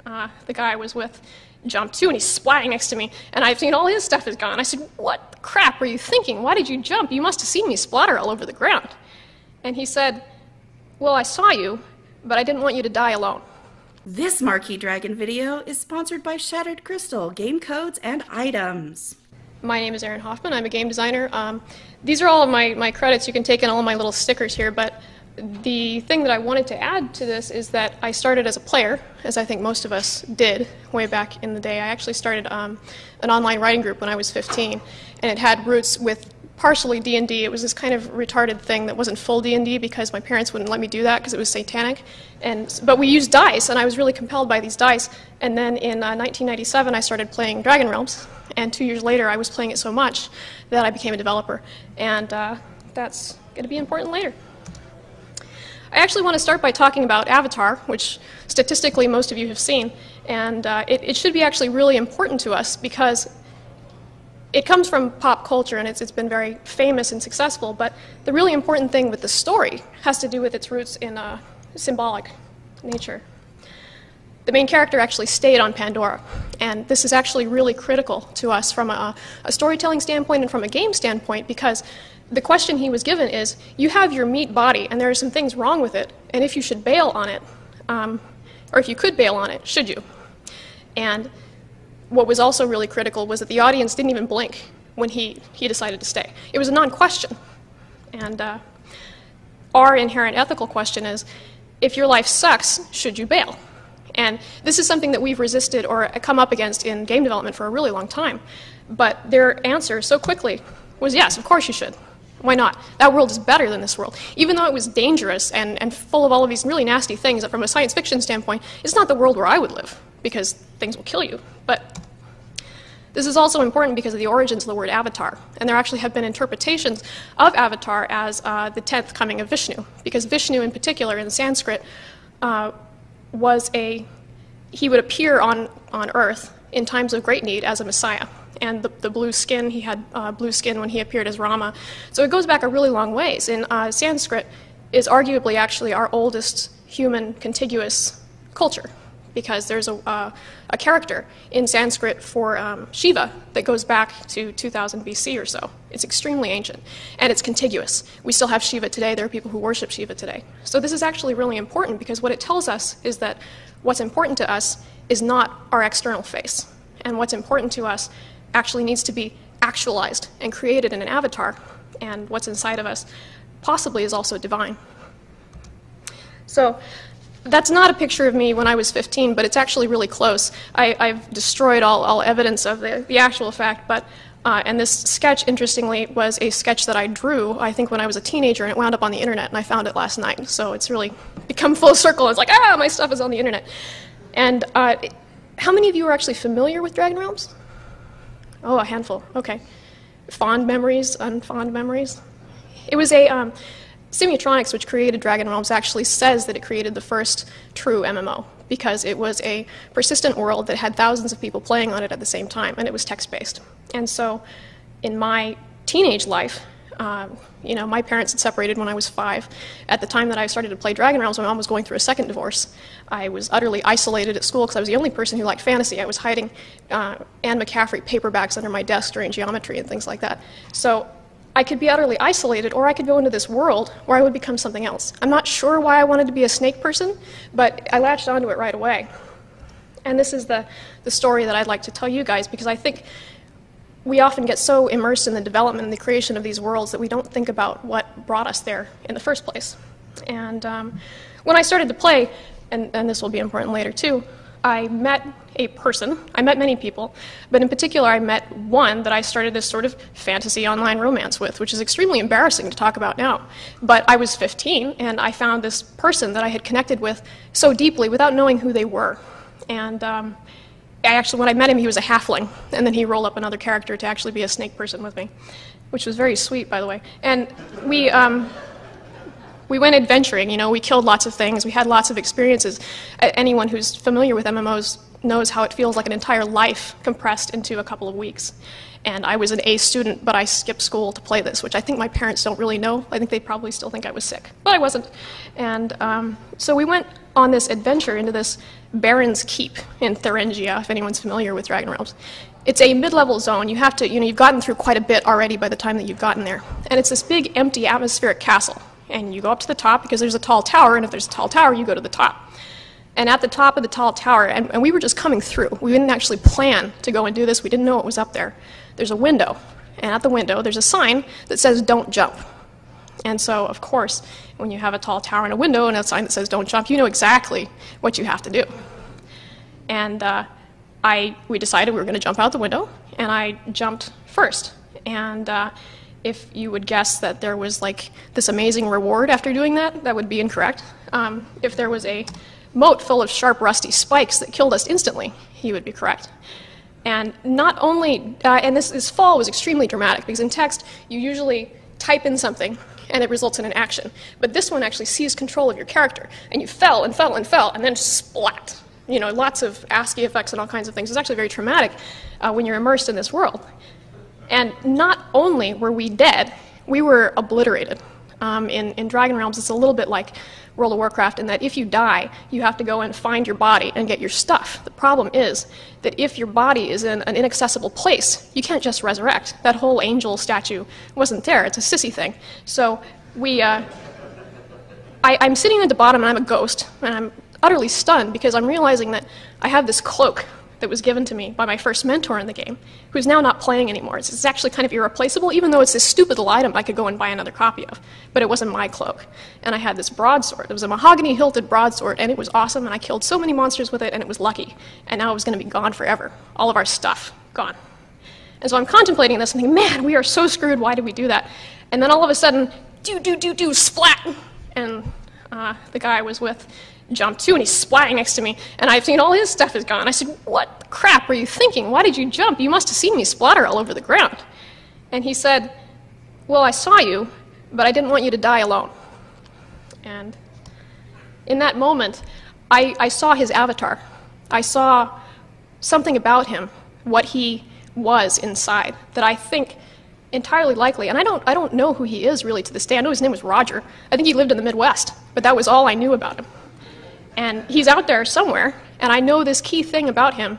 the guy I was with, jumped too, and he's splatting next to me, and I've seen all his stuff is gone. I said, "What crap were you thinking? Why did you jump? You must have seen me splatter all over the ground." And he said, "Well, I saw you, but I didn't want you to die alone." This Marquee Dragon video is sponsored by Shattered Crystal, game codes, and items. My name is Erin Hoffman. I'm a game designer. These are all of my credits. You can take in all of my little stickers here, but the thing that I wanted to add to this is that I started as a player, as I think most of us did way back in the day. I actually started an online writing group when I was 15, and it had roots with partially D&D. It was this kind of retarded thing that wasn't full D&D because my parents wouldn't let me do that because it was satanic. But we used dice, and I was really compelled by these dice. And then in 1997, I started playing Dragon Realms, and 2 years later, I was playing it so much that I became a developer. And that's going to be important later. I actually want to start by talking about Avatar, which statistically most of you have seen, and it should be actually really important to us because it comes from pop culture and it's been very famous and successful, but the really important thing with the story has to do with its roots in symbolic nature. The main character actually stayed on Pandora, and this is actually really critical to us from a storytelling standpoint and from a game standpoint, because the question he was given is, you have your meat body, and there are some things wrong with it, and if you should bail on it, or if you could bail on it, should you? And what was also really critical was that the audience didn't even blink when he decided to stay. It was a non-question. And our inherent ethical question is, if your life sucks, should you bail? And this is something that we've resisted or come up against in game development for a really long time. But their answer so quickly was, yes, of course you should. Why not? That world is better than this world. Even though it was dangerous and full of all of these really nasty things that from a science fiction standpoint, it's not the world where I would live, because things will kill you. But this is also important because of the origins of the word avatar. And there actually have been interpretations of avatar as the 10th coming of Vishnu, because Vishnu in particular in Sanskrit he would appear on Earth in times of great need as a messiah. And the blue skin, he had blue skin when he appeared as Rama. So it goes back a really long ways. And Sanskrit is arguably actually our oldest human contiguous culture, because there's a character in Sanskrit for Shiva that goes back to 2000 BC or so. It's extremely ancient, and it's contiguous. We still have Shiva today. There are people who worship Shiva today. So this is actually really important, because what it tells us is that what's important to us is not our external face, and what's important to us actually needs to be actualized and created in an avatar, and what's inside of us possibly is also divine. So that's not a picture of me when I was 15, but it's actually really close. I've destroyed all evidence of the actual fact, but and this sketch, interestingly, was a sketch that I drew, I think, when I was a teenager, and it wound up on the internet, and I found it last night. So it's really become full circle. It's like, my stuff is on the internet. And how many of you are actually familiar with Dragon Realms? Oh, a handful. Okay. Fond memories, unfond memories? It was a Simulatronics, which created Dragon Realms, actually says that it created the first true MMO, because it was a persistent world that had thousands of people playing on it at the same time, and it was text-based. And so in my teenage life, my parents had separated when I was 5. At the time that I started to play Dragon Realms, my mom was going through a second divorce. I was utterly isolated at school because I was the only person who liked fantasy. I was hiding Anne McCaffrey paperbacks under my desk during geometry and things like that. So I could be utterly isolated, or I could go into this world where I would become something else. I'm not sure why I wanted to be a snake person, but I latched onto it right away. And this is the story that I'd like to tell you guys, because I think we often get so immersed in the development and the creation of these worlds that we don't think about what brought us there in the first place. And when I started to play, and this will be important later too, I met a person. I met many people, but in particular I met one that I started this sort of fantasy online romance with, which is extremely embarrassing to talk about now. But I was 15, and I found this person that I had connected with so deeply without knowing who they were. And when I met him, he was a halfling, and then he rolled up another character to actually be a snake person with me, which was very sweet, by the way. And we went adventuring, we killed lots of things, we had lots of experiences. Anyone who's familiar with MMOs knows how it feels like an entire life compressed into a couple of weeks. And I was an A student, but I skipped school to play this, which I think my parents don't really know. I think they probably still think I was sick, but I wasn't. And so we went on this adventure into this Baron's Keep in Thuringia, if anyone's familiar with Dragon Realms. It's a mid-level zone. You have to, you've gotten through quite a bit already by the time that you've gotten there. And it's this big, empty, atmospheric castle. And you go up to the top because there's a tall tower, and if there's a tall tower, you go to the top. And at the top of the tall tower, and we were just coming through. We didn't actually plan to go and do this. We didn't know it was up there. There's a window. And at the window, there's a sign that says, "Don't jump." And so, of course, when you have a tall tower and a window and a sign that says "Don't jump," you know exactly what you have to do. And we decided we were going to jump out the window, and I jumped first. And if you would guess that there was like this amazing reward after doing that, that would be incorrect. If there was a moat full of sharp, rusty spikes that killed us instantly, you would be correct. And not only, and this fall was extremely dramatic, because in text, you usually type in something, and it results in an action. But this one actually seized control of your character, and you fell and fell and fell, and then splat. Lots of ASCII effects and all kinds of things. It's actually very traumatic when you're immersed in this world. And not only were we dead, we were obliterated. In Dragon Realms, it's a little bit like World of Warcraft in that if you die, you have to go and find your body and get your stuff. The problem is that if your body is in an inaccessible place, you can't just resurrect. That whole angel statue wasn't there. It's a sissy thing. So I'm sitting at the bottom, and I'm a ghost, and I'm utterly stunned because I'm realizing that I have this cloak that was given to me by my first mentor in the game, who's now not playing anymore. It's actually kind of irreplaceable, even though it's this stupid little item I could go and buy another copy of. But it wasn't my cloak. And I had this broadsword. It was a mahogany-hilted broadsword, and it was awesome, and I killed so many monsters with it, and it was lucky. And now it was going to be gone forever. All of our stuff, gone. And so I'm contemplating this and thinking, man, we are so screwed. Why did we do that? And then all of a sudden, splat! And the guy I was with jumped too, and he's splatting next to me, and I've seen all his stuff is gone. I said, "What crap were you thinking? Why did you jump? You must have seen me splatter all over the ground." And he said, "Well, I saw you, but I didn't want you to die alone." And in that moment, I saw his avatar. I saw something about him, what he was inside, that I think entirely likely, and I don't know who he is really to this day. I know his name was Roger. I think he lived in the Midwest, but that was all I knew about him. And he's out there somewhere, and I know this key thing about him.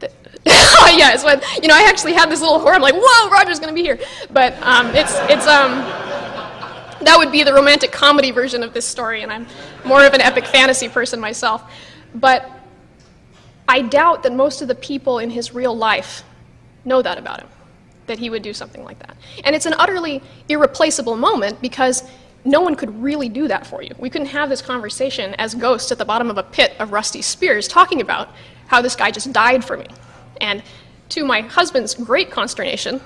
That yeah, it's when, I actually had this little horror. I'm like, whoa, Roger's going to be here. But that would be the romantic comedy version of this story, and I'm more of an epic fantasy person myself. But I doubt that most of the people in his real life know that about him, that he would do something like that. And it's an utterly irreplaceable moment because no one could really do that for you. We couldn't have this conversation as ghosts at the bottom of a pit of rusty spears talking about how this guy just died for me. And to my husband's great consternation,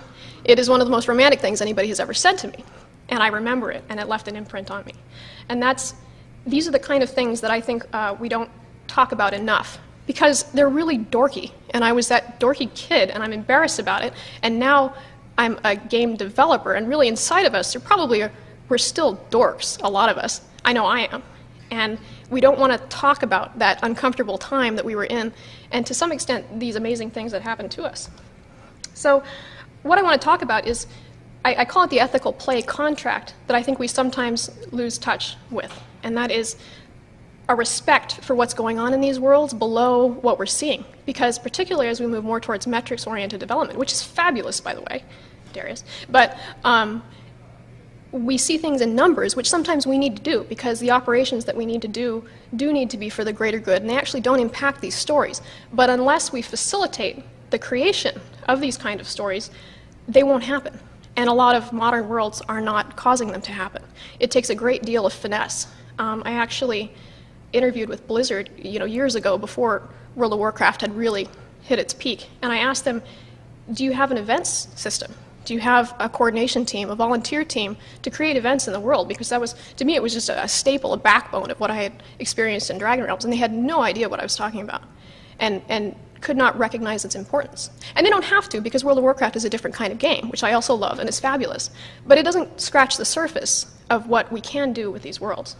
it is one of the most romantic things anybody has ever said to me. And I remember it, and it left an imprint on me. And these are the kind of things that I think we don't talk about enough, because they're really dorky. And I was that dorky kid, and I'm embarrassed about it. And now I'm a game developer, and really inside of us, we're still dorks, a lot of us. I know I am. And we don't want to talk about that uncomfortable time that we were in, and to some extent, these amazing things that happened to us. So what I want to talk about is, I call it the ethical play contract that I think we sometimes lose touch with, and that is a respect for what's going on in these worlds below what we're seeing. Because particularly as we move more towards metrics-oriented development, which is fabulous, by the way, Darius, but we see things in numbers, which sometimes we need to do, because the operations that we need to do need to be for the greater good, and they actually don't impact these stories. But unless we facilitate the creation of these kind of stories, they won't happen. And a lot of modern worlds are not causing them to happen. It takes a great deal of finesse. I actually interviewed with Blizzard, years ago, before World of Warcraft had really hit its peak, and I asked them, do you have an events system? Do you have a coordination team, a volunteer team to create events in the world? Because that was, to me, it was just a staple, a backbone of what I had experienced in Dragon Realms, and they had no idea what I was talking about, and could not recognize its importance. And they don't have to, because World of Warcraft is a different kind of game, which I also love and is fabulous. But it doesn't scratch the surface of what we can do with these worlds.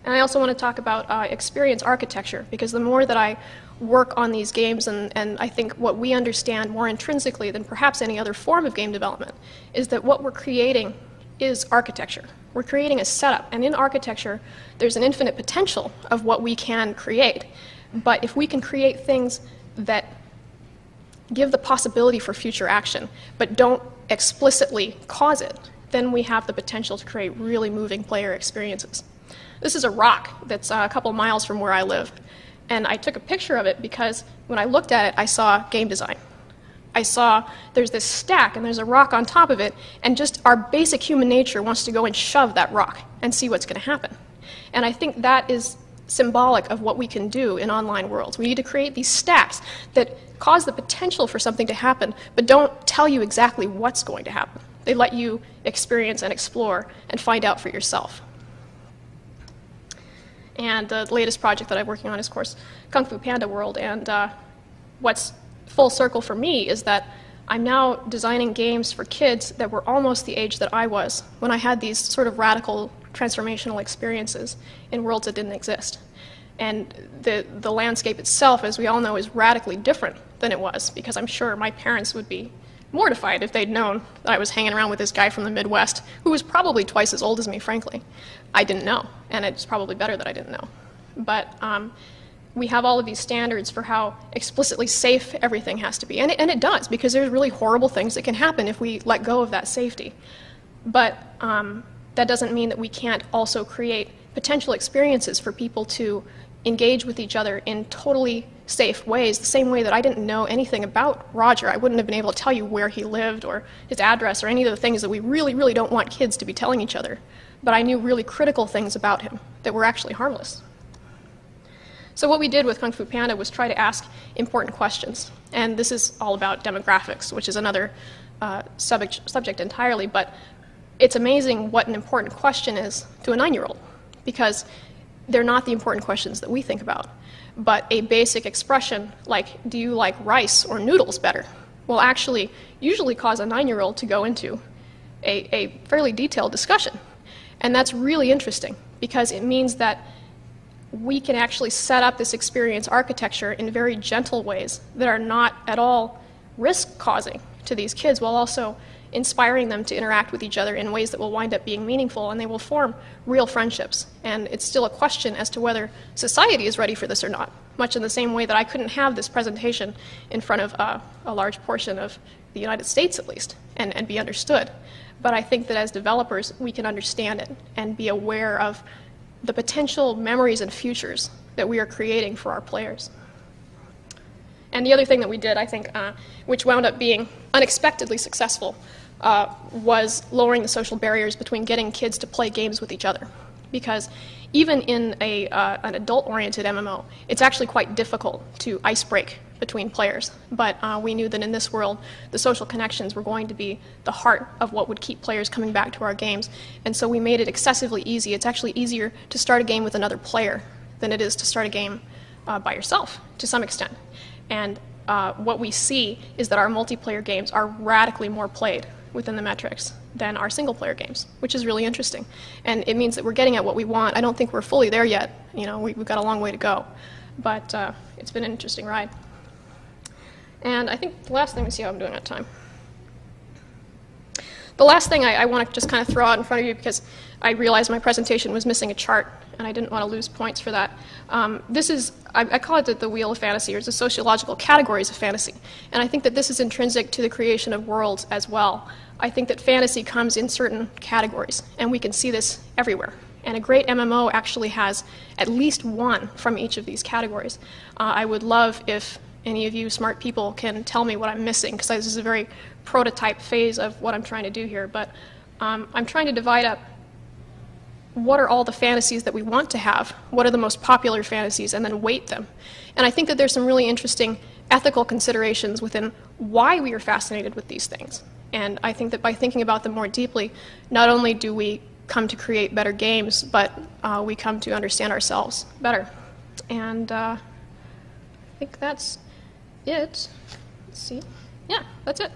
And I also want to talk about experience architecture, because the more that I work on these games, and I think what we understand more intrinsically than perhaps any other form of game development, is that what we're creating is architecture. We're creating a setup, and in architecture, there's an infinite potential of what we can create. But if we can create things that give the possibility for future action, but don't explicitly cause it, then we have the potential to create really moving player experiences. This is a rock that's a couple miles from where I live, and I took a picture of it because when I looked at it, I saw game design. I saw there's this stack and there's a rock on top of it, and just our basic human nature wants to go and shove that rock and see what's going to happen. And I think that is symbolic of what we can do in online worlds. We need to create these stacks that cause the potential for something to happen, but don't tell you exactly what's going to happen. They let you experience and explore and find out for yourself. And the latest project that I'm working on is, of course, Kung Fu Panda World. And what's full circle for me is that I'm now designing games for kids that were almost the age that I was when I had these sort of radical transformational experiences in worlds that didn't exist. And the landscape itself, as we all know, is radically different than it was, because I'm sure my parents would be mortified if they'd known that I was hanging around with this guy from the Midwest who was probably twice as old as me, frankly. I didn't know, and it's probably better that I didn't know. But we have all of these standards for how explicitly safe everything has to be, and it does, because there's really horrible things that can happen if we let go of that safety. But that doesn't mean that we can't also create potential experiences for people to engage with each other in totally safe ways, the same way that I didn't know anything about Roger. I wouldn't have been able to tell you where he lived or his address or any of the things that we really, really don't want kids to be telling each other. But I knew really critical things about him that were actually harmless. So what we did with Kung Fu Panda was try to ask important questions. And this is all about demographics, which is another subject entirely. But it's amazing what an important question is to a 9-year-old, because they're not the important questions that we think about. But a basic expression like, do you like rice or noodles better, will actually usually cause a 9-year-old to go into a fairly detailed discussion. And that's really interesting, because it means that we can actually set up this experience architecture in very gentle ways that are not at all risk-causing to these kids, while also inspiring them to interact with each other in ways that will wind up being meaningful, and they will form real friendships. And it's still a question as to whether society is ready for this or not, much in the same way that I couldn't have this presentation in front of a large portion of the United States, at least, and be understood. But I think that as developers, we can understand it and be aware of the potential memories and futures that we are creating for our players. And the other thing that we did, I think, which wound up being unexpectedly successful, was lowering the social barriers between getting kids to play games with each other. Because even in an adult-oriented MMO, it's actually quite difficult to ice break between players. But we knew that in this world, the social connections were going to be the heart of what would keep players coming back to our games. And so we made it excessively easy. It's actually easier to start a game with another player than it is to start a game by yourself, to some extent. And what we see is that our multiplayer games are radically more played within the metrics than our single-player games, which is really interesting. And it means that we're getting at what we want. I don't think we're fully there yet. You know, we've got a long way to go. But it's been an interesting ride. And I think the last thing, let me see how I'm doing at time. The last thing I want to just kind of throw out in front of you, because I realized my presentation was missing a chart, and I didn't want to lose points for that. This is, I call it the Wheel of Fantasy, or the sociological categories of fantasy. And I think that this is intrinsic to the creation of worlds as well. I think that fantasy comes in certain categories, and we can see this everywhere. And a great MMO actually has at least one from each of these categories. I would love if any of you smart people can tell me what I'm missing, because this is a very prototype phase of what I'm trying to do here. But I'm trying to divide up what are all the fantasies that we want to have, what are the most popular fantasies, and then weight them. And I think that there's some really interesting ethical considerations within why we are fascinated with these things. And I think that by thinking about them more deeply, not only do we come to create better games, but we come to understand ourselves better. And I think that's it. Let's see. Yeah, that's it.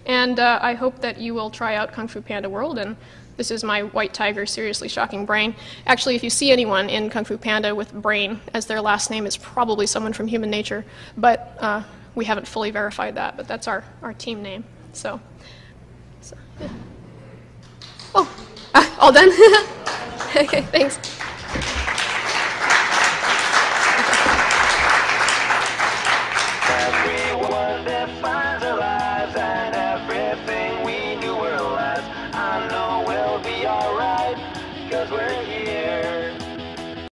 And I hope that you will try out Kung Fu Panda World. And this is my white tiger, seriously shocking brain. Actually, if you see anyone in Kung Fu Panda with brain as their last name, it's probably someone from Human Nature. But we haven't fully verified that, but that's our team name. So yeah. Oh, all done? Okay, thanks. Everyone defines their lives and everything